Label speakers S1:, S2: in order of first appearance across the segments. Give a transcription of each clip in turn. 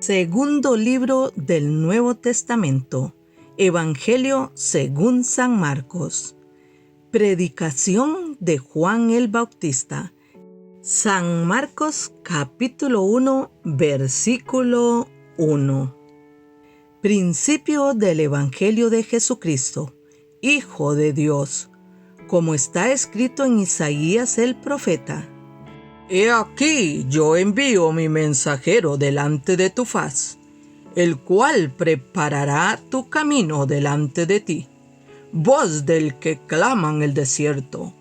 S1: Segundo libro del Nuevo Testamento. Evangelio según San Marcos. Predicación de Juan el Bautista. San Marcos capítulo 1, versículo 1. Principio del Evangelio de Jesucristo, Hijo de Dios, como está escrito en Isaías el profeta. He aquí, yo envío mi mensajero delante de tu faz, el cual preparará tu camino delante de ti. Voz del que clama en el desierto,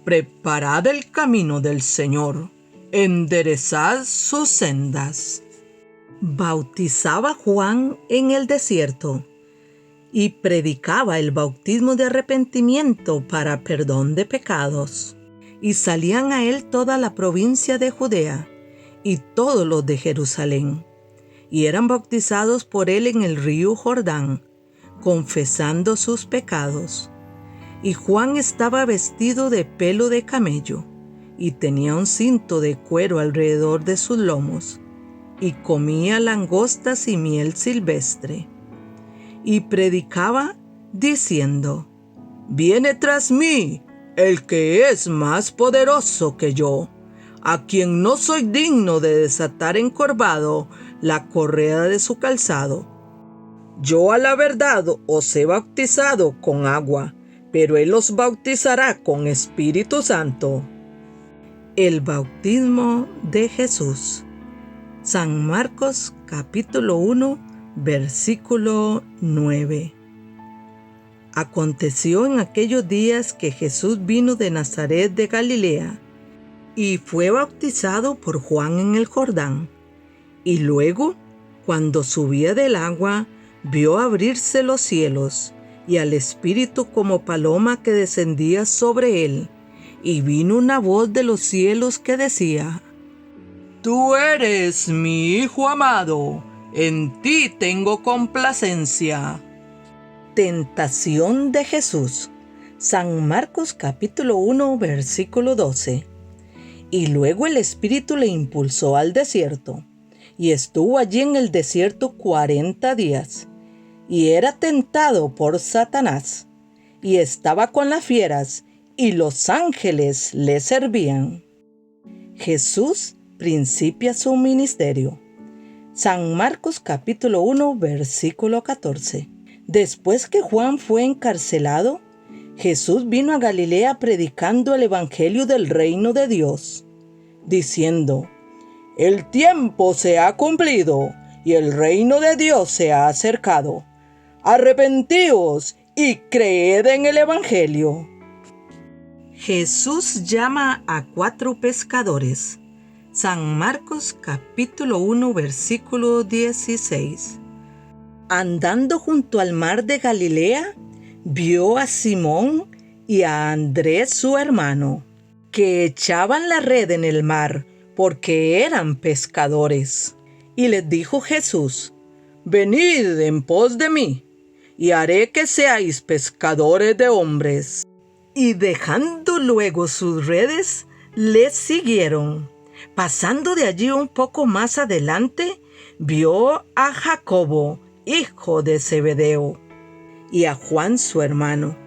S1: preparad el camino del Señor, enderezad sus sendas. Bautizaba Juan en el desierto y predicaba el bautismo de arrepentimiento para perdón de pecados. Y salían a él toda la provincia de Judea y todos los de Jerusalén, y eran bautizados por él en el río Jordán, confesando sus pecados. Y Juan estaba vestido de pelo de camello, y tenía un cinto de cuero alrededor de sus lomos, y comía langostas y miel silvestre. Y predicaba diciendo: «Viene tras mí el que es más poderoso que yo, a quien no soy digno de desatar encorvado la correa de su calzado. Yo a la verdad os he bautizado con agua, pero él os bautizará con Espíritu Santo». El bautismo de Jesús. San Marcos capítulo 1, versículo 9. Aconteció en aquellos días que Jesús vino de Nazaret de Galilea y fue bautizado por Juan en el Jordán. Y luego, cuando subía del agua, vio abrirse los cielos y al Espíritu como paloma que descendía sobre él. Y vino una voz de los cielos que decía: «Tú eres mi Hijo amado, en ti tengo complacencia». Tentación de Jesús. San Marcos capítulo 1, versículo 12. Y luego el Espíritu le impulsó al desierto, y estuvo allí en el desierto 40 días, y era tentado por Satanás, y estaba con las fieras, y los ángeles le servían. Jesús principia su ministerio. San Marcos capítulo 1, versículo 14. Después que Juan fue encarcelado, Jesús vino a Galilea predicando el evangelio del reino de Dios, diciendo: «El tiempo se ha cumplido y el reino de Dios se ha acercado. Arrepentíos y creed en el evangelio». Jesús llama a 4 pescadores. San Marcos capítulo 1, versículo 16. Andando junto al mar de Galilea, vio a Simón y a Andrés su hermano, que echaban la red en el mar, porque eran pescadores. Y les dijo Jesús: «Venid en pos de mí, y haré que seáis pescadores de hombres». Y dejando luego sus redes, les siguieron. Pasando de allí un poco más adelante, vio a Jacobo, hijo de Zebedeo, y a Juan su hermano,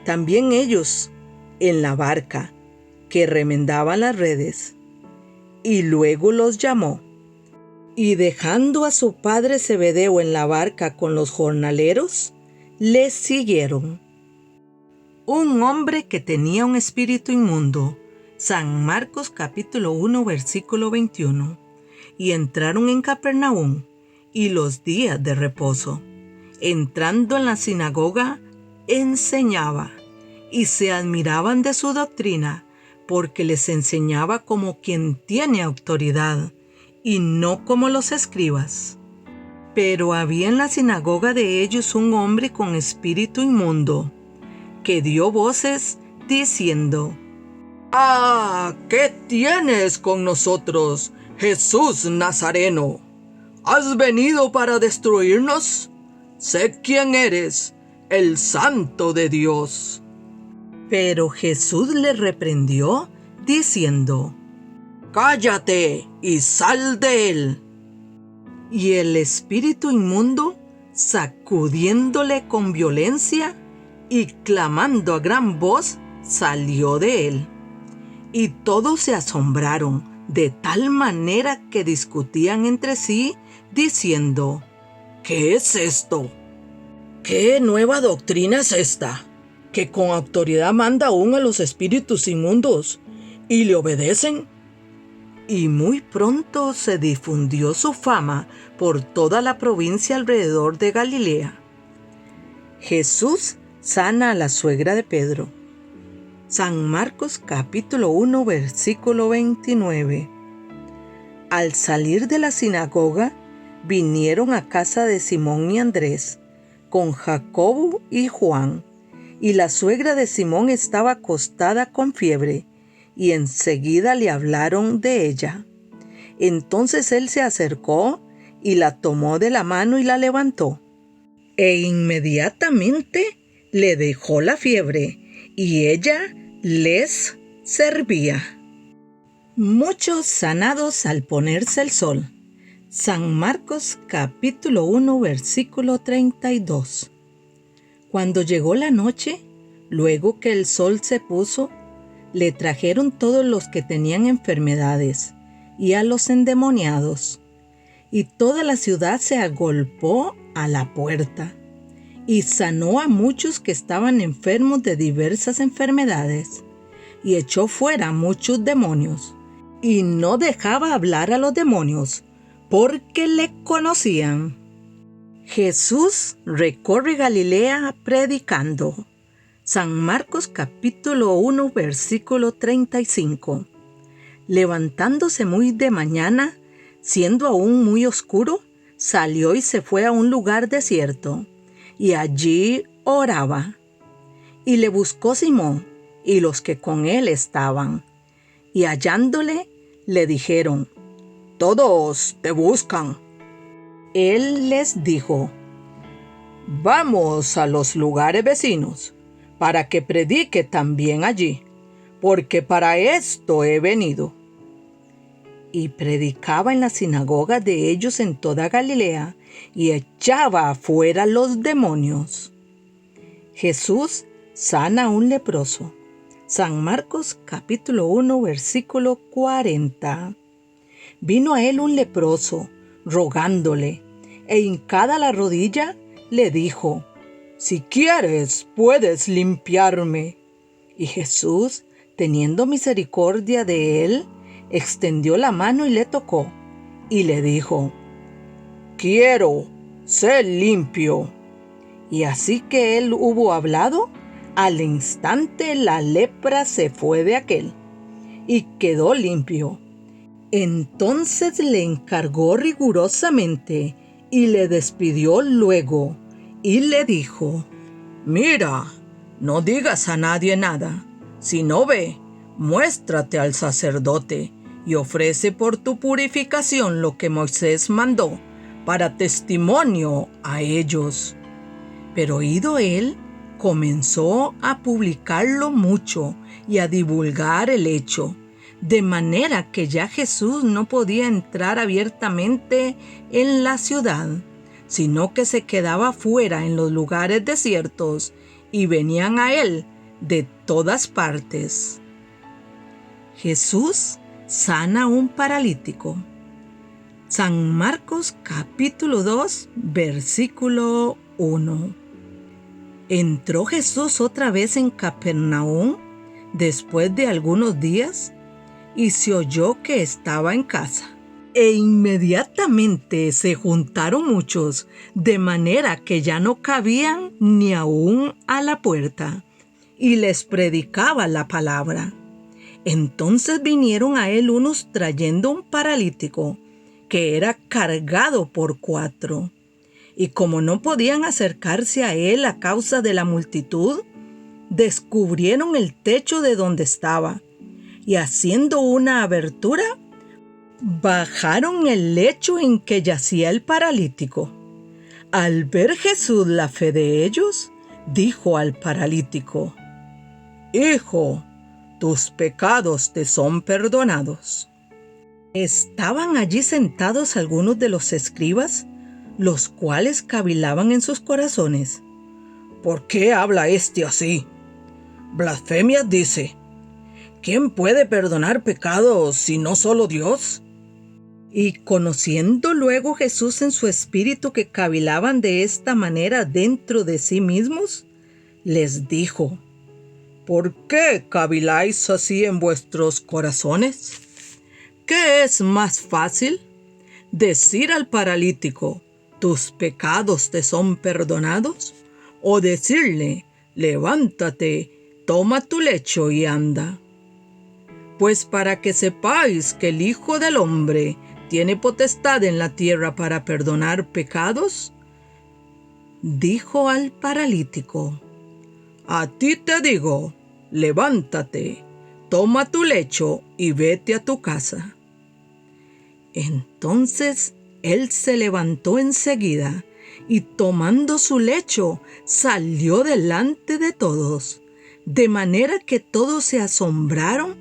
S1: también ellos en la barca, que remendaban las redes, y luego los llamó. Y dejando a su padre Zebedeo en la barca con los jornaleros, les siguieron. Un hombre que tenía un espíritu inmundo. San Marcos capítulo 1, versículo 21. Y entraron en Capernaum, y los días de reposo, entrando en la sinagoga, enseñaba, y se admiraban de su doctrina, porque les enseñaba como quien tiene autoridad, y no como los escribas. Pero había en la sinagoga de ellos un hombre con espíritu inmundo, que dio voces diciendo: «¡Ah! ¿Qué tienes con nosotros, Jesús Nazareno? ¿Has venido para destruirnos? Sé quién eres, el Santo de Dios». Pero Jesús le reprendió, diciendo: «Cállate y sal de él». Y el espíritu inmundo, sacudiéndole con violencia y clamando a gran voz, salió de él. Y todos se asombraron de tal manera que discutían entre sí, diciendo: ¿qué es esto? ¿Qué nueva doctrina es esta? Que con autoridad manda aún a los espíritus inmundos y le obedecen. Y muy pronto se difundió su fama por toda la provincia alrededor de Galilea. Jesús sana a la suegra de Pedro. San Marcos capítulo 1 versículo 29. Al salir de la sinagoga, vinieron a casa de Simón y Andrés, con Jacobo y Juan, y la suegra de Simón estaba acostada con fiebre, y enseguida le hablaron de ella. Entonces él se acercó y la tomó de la mano y la levantó. E inmediatamente le dejó la fiebre, y ella les servía. Muchos sanados al ponerse el sol. San Marcos capítulo 1 versículo 32. Cuando llegó la noche, luego que el sol se puso, le trajeron todos los que tenían enfermedades y a los endemoniados, y toda la ciudad se agolpó a la puerta, y sanó a muchos que estaban enfermos de diversas enfermedades, y echó fuera muchos demonios, y no dejaba hablar a los demonios, porque le conocían. Jesús recorre Galilea predicando. San Marcos capítulo 1 versículo 35. Levantándose muy de mañana, siendo aún muy oscuro, salió y se fue a un lugar desierto, y allí oraba. Y le buscó Simón y los que con él estaban, y hallándole, le dijeron: «Todos te buscan». Él les dijo: «Vamos a los lugares vecinos, para que predique también allí, porque para esto he venido». Y predicaba en las sinagogas de ellos en toda Galilea, y echaba afuera los demonios. Jesús sana a un leproso. San Marcos capítulo 1 versículo 40. Vino a él un leproso, rogándole, e hincada la rodilla, le dijo: «Si quieres, puedes limpiarme». Y Jesús, teniendo misericordia de él, extendió la mano y le tocó, y le dijo: «Quiero, sé limpio». Y así que él hubo hablado, al instante la lepra se fue de aquél, y quedó limpio. Entonces le encargó rigurosamente, y le despidió luego, y le dijo: «Mira, no digas a nadie nada, sino ve, muéstrate al sacerdote, y ofrece por tu purificación lo que Moisés mandó, para testimonio a ellos». Pero oído él, comenzó a publicarlo mucho y a divulgar el hecho, de manera que ya Jesús no podía entrar abiertamente en la ciudad, sino que se quedaba fuera en los lugares desiertos, y venían a él de todas partes. Jesús sana a un paralítico. San Marcos capítulo 2 versículo 1. Entró Jesús otra vez en Capernaum después de algunos días, y se oyó que estaba en casa. E inmediatamente se juntaron muchos, de manera que ya no cabían ni aún a la puerta, y les predicaba la palabra. Entonces vinieron a él unos trayendo un paralítico, que era cargado por 4. Y como no podían acercarse a él a causa de la multitud, descubrieron el techo de donde estaba, y haciendo una abertura, bajaron el lecho en que yacía el paralítico. Al ver Jesús la fe de ellos, dijo al paralítico: «Hijo, tus pecados te son perdonados». Estaban allí sentados algunos de los escribas, los cuales cavilaban en sus corazones. ¿Por qué habla éste así? Blasfemias dice. ¿Quién puede perdonar pecados si no solo Dios? Y conociendo luego Jesús en su espíritu que cavilaban de esta manera dentro de sí mismos, les dijo: ¿Por qué caviláis así en vuestros corazones? ¿Qué es más fácil? ¿Decir al paralítico: tus pecados te son perdonados? ¿O decirle: levántate, toma tu lecho y anda? Pues para que sepáis que el Hijo del Hombre tiene potestad en la tierra para perdonar pecados, dijo al paralítico: a ti te digo, levántate, toma tu lecho y vete a tu casa. Entonces él se levantó enseguida y tomando su lecho salió delante de todos, de manera que todos se asombraron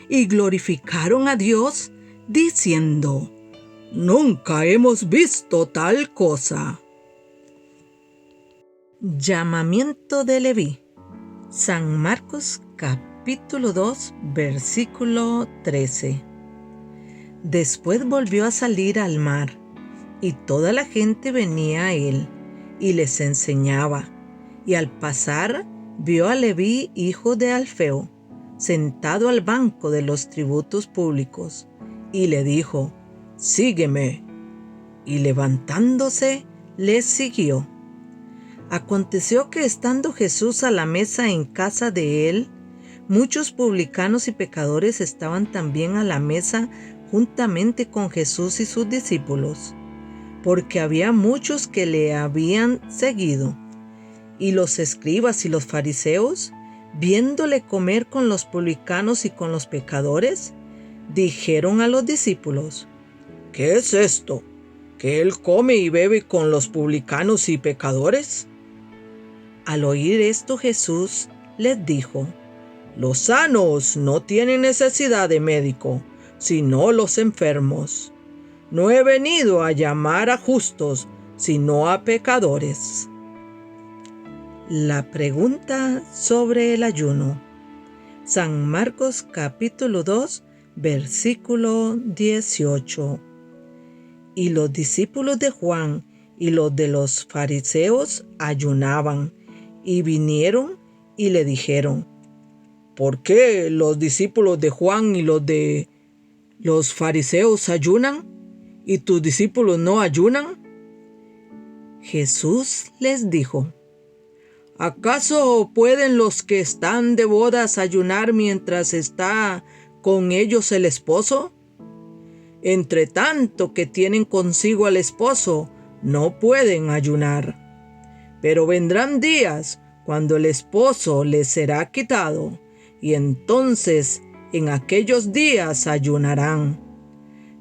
S1: y glorificaron a Dios, diciendo: nunca hemos visto tal cosa. Llamamiento de Leví. San Marcos capítulo 2, versículo 13. Después volvió a salir al mar, y toda la gente venía a él, y les enseñaba. Y al pasar, vio a Leví, hijo de Alfeo, sentado al banco de los tributos públicos, y le dijo: sígueme. Y levantándose, le siguió. Aconteció que estando Jesús a la mesa en casa de él, muchos publicanos y pecadores estaban también a la mesa juntamente con Jesús y sus discípulos, porque había muchos que le habían seguido. Y los escribas y los fariseos, viéndole comer con los publicanos y con los pecadores, dijeron a los discípulos: ¿qué es esto, que él come y bebe con los publicanos y pecadores? Al oír esto, Jesús les dijo: los sanos no tienen necesidad de médico, sino los enfermos. No he venido a llamar a justos, sino a pecadores. La pregunta sobre el ayuno. San Marcos capítulo 2, versículo 18. Y los discípulos de Juan y los de los fariseos ayunaban, y vinieron y le dijeron: ¿por qué los discípulos de Juan y los de los fariseos ayunan, y tus discípulos no ayunan? Jesús les dijo: ¿acaso pueden los que están de bodas ayunar mientras está con ellos el esposo? Entre tanto que tienen consigo al esposo, no pueden ayunar. Pero vendrán días cuando el esposo les será quitado, y entonces en aquellos días ayunarán.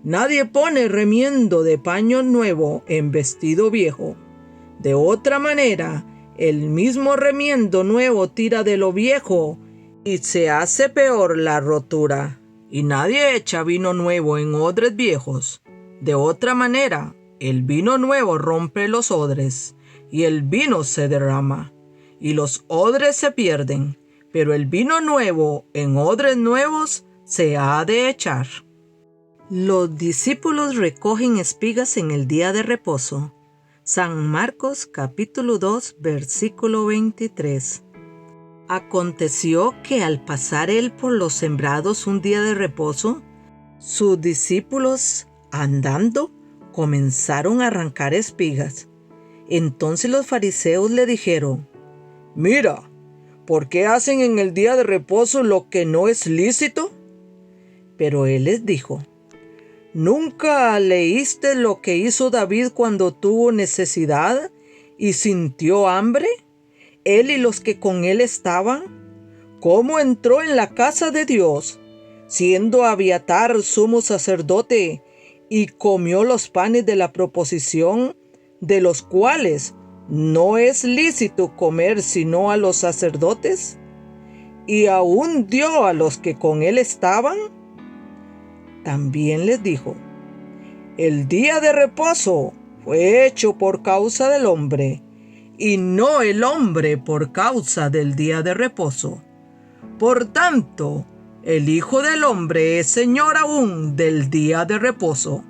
S1: Nadie pone remiendo de paño nuevo en vestido viejo. De otra manera, el mismo remiendo nuevo tira de lo viejo, y se hace peor la rotura. Y nadie echa vino nuevo en odres viejos. De otra manera, el vino nuevo rompe los odres, y el vino se derrama, y los odres se pierden, pero el vino nuevo en odres nuevos se ha de echar. Los discípulos recogen espigas en el día de reposo. San Marcos capítulo 2, versículo 23. Aconteció que al pasar él por los sembrados un día de reposo, sus discípulos, andando, comenzaron a arrancar espigas. Entonces los fariseos le dijeron: mira, ¿por qué hacen en el día de reposo lo que no es lícito? Pero él les dijo: ¿nunca leíste lo que hizo David cuando tuvo necesidad y sintió hambre? Él y los que con él estaban. ¿Cómo entró en la casa de Dios, siendo Abiatar sumo sacerdote, y comió los panes de la proposición, de los cuales no es lícito comer sino a los sacerdotes? ¿Y aún dio a los que con él estaban? También les dijo: el día de reposo fue hecho por causa del hombre, y no el hombre por causa del día de reposo. Por tanto, el Hijo del Hombre es Señor aún del día de reposo.